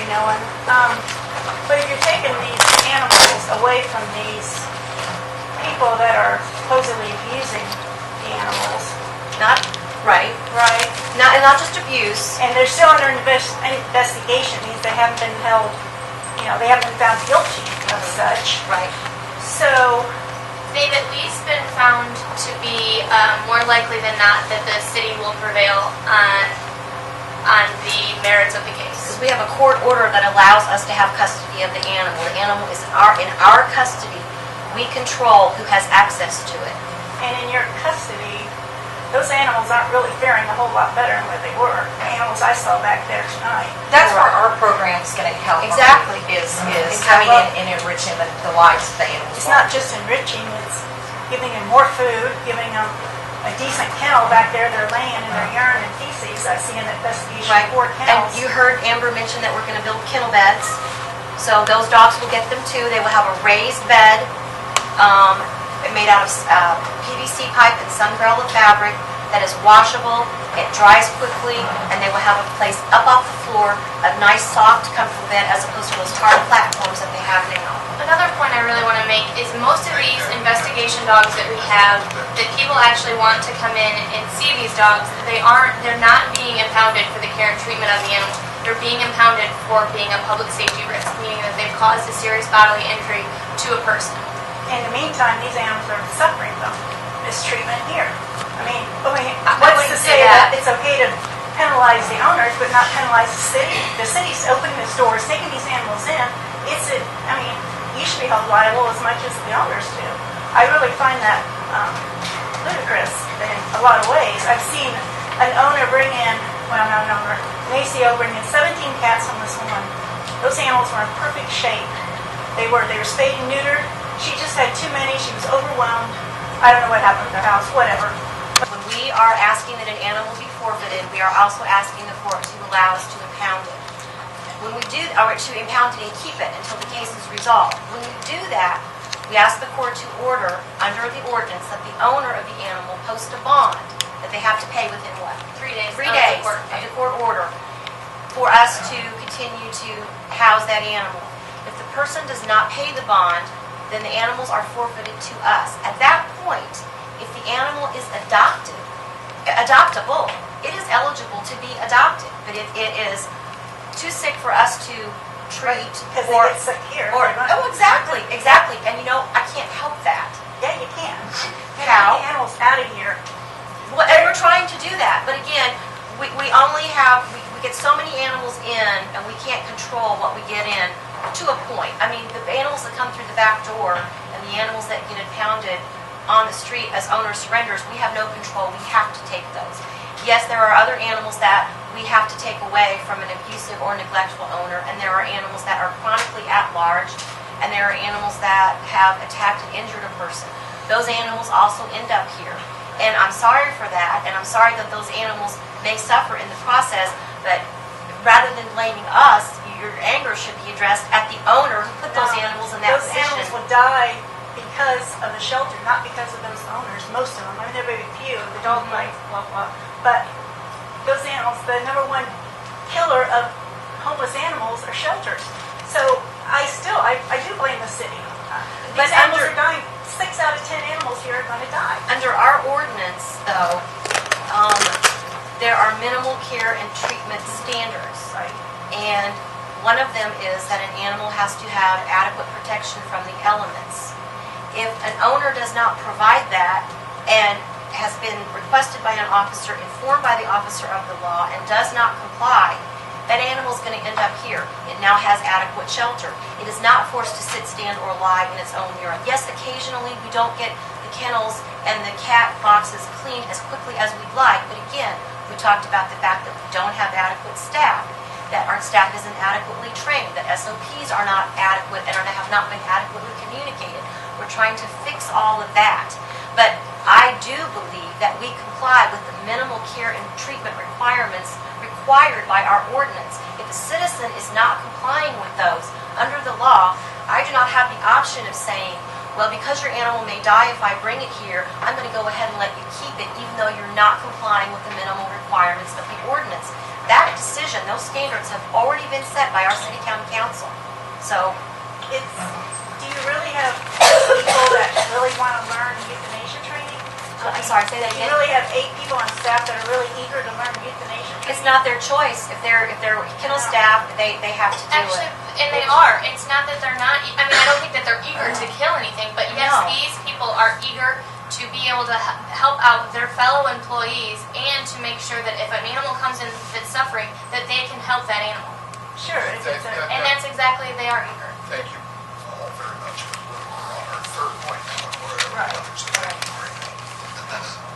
knowing. But if you're taking these animals away from these people that are supposedly abusing the animals, Not right. right? Not just abuse. And they're still under investigation. Means they haven't been held. They haven't been found guilty of such. Right. So they've at least been found to be more likely than not that the city will prevail on the merits of the case. Because we have a court order that allows us to have custody of the animal. The animal is in our custody. We control who has access to it. And in your custody, those animals aren't really faring a whole lot better than what they were. The animals I saw back there tonight. That's where our program is going to help. Exactly. Is coming in and enriching the lives of the animals. It's not just enriching, it's giving them more food, giving them a decent kennel back there. They're laying in their urine and feces. I see in the investigation Right. 4 And kennels. you heard Amber mention that we're going to build kennel beds. So those dogs will get them too. They will have a raised bed made out of PVC pipe and sunbrella fabric that is washable. It dries quickly, and they will have a place up off the floor, a nice, soft, comfortable bed, as opposed to those hard platforms that they have now. Another point I really want to make is most of these investigation dogs that we have, that people actually want to come in and see these dogs, they're not being impounded for the care and treatment of the animal. They're being impounded for being a public safety risk, meaning that they've caused a serious bodily injury to a person. In the meantime, these animals are suffering from mistreatment here. I mean, I what's wouldn't to say say that. that it's okay to penalize the owners, but not penalize the city? The city's opening its doors, taking these animals in. You should be held liable as much as the owners do. I really find that ludicrous in a lot of ways. I've seen an owner bring in, well, not an owner, an ACO bring in 17 cats from this woman. Those animals were in perfect shape. They were spayed and neutered. She just had too many. She was overwhelmed. I don't know what happened to their house, whatever. When we are asking that an animal be forfeited, we are also asking the court to allow us to impound it. When we do, or to impound it and keep it until the case is resolved. When we do that, we ask the court to order, under the ordinance, that the owner of the animal post a bond that they have to pay within what? 3 days. 3 days of the court order for us to continue to house that animal. If the person does not pay the bond, then the animals are forfeited to us. At that point, if the animal is adoptable, it is eligible to be adopted. But if it is too sick for us to treat, Because they get sick here. exactly. And I can't help that. Yeah, you can. How? Get the animals out of here. Well, and we're trying to do that, but again, we get so many animals in, and we can't control what we get in to a point. I mean, the animals that come through the back door and the animals that get impounded on the street as owner surrenders, we have no control. We have to take those. Yes, there are other animals that we have to take away from an abusive or neglectful owner, and there are animals that are chronically at large, and there are animals that have attacked and injured a person. Those animals also end up here. And I'm sorry for that, and I'm sorry that those animals may suffer in the process, but rather than blaming us, your anger should be addressed at the owner who put those animals in that position. Those animals will die because of the shelter, not because of those owners. Most of them. I mean, there may be a few, the dog bites, blah, blah. But those animals, the number one killer of homeless animals are shelters. So I do blame the city. These animals are dying. 6 out of 10 animals here are going to die. Under our ordinance, though, there are minimal care and treatment standards. Right. And one of them is that an animal has to have adequate protection from the elements. If an owner does not provide that and has been requested by an officer, informed by the officer of the law, and does not comply, that animal is going to end up here. It now has adequate shelter. It is not forced to sit, stand, or lie in its own urine. Yes, occasionally we don't get the kennels and the cat boxes clean as quickly as we'd like, but again, we talked about the fact that we don't have adequate staff, that our staff isn't adequately trained, that SOPs are not adequate and have not been adequately communicated. We're trying to fix all of that. But I do believe that we comply with the minimal care and treatment requirements required by our ordinance. If a citizen is not complying with those under the law, I do not have the option of saying, well, because your animal may die if I bring it here, I'm going to go ahead and let you keep it even though you're not complying with the minimal requirements requirements of the ordinance. That decision, those standards have already been set by our city county council. So, It's, do you really have people that really want to learn euthanasia training? I'm sorry, say that Do you again. really have 8 people on staff that are really eager to learn euthanasia training? It's not their choice. If they're kennel staff, they have to do Actually, it. and they are. It's not that they're not. I mean, I don't think that they're eager to kill anything, but yes, No. these people are eager to be able to help out their fellow employees and to make sure that if an animal comes in that's suffering, that they can help that animal. Sure, if it's a, And that's exactly, they are eager. Thank you all very much. We're on our third point, whatever Right. others have already made.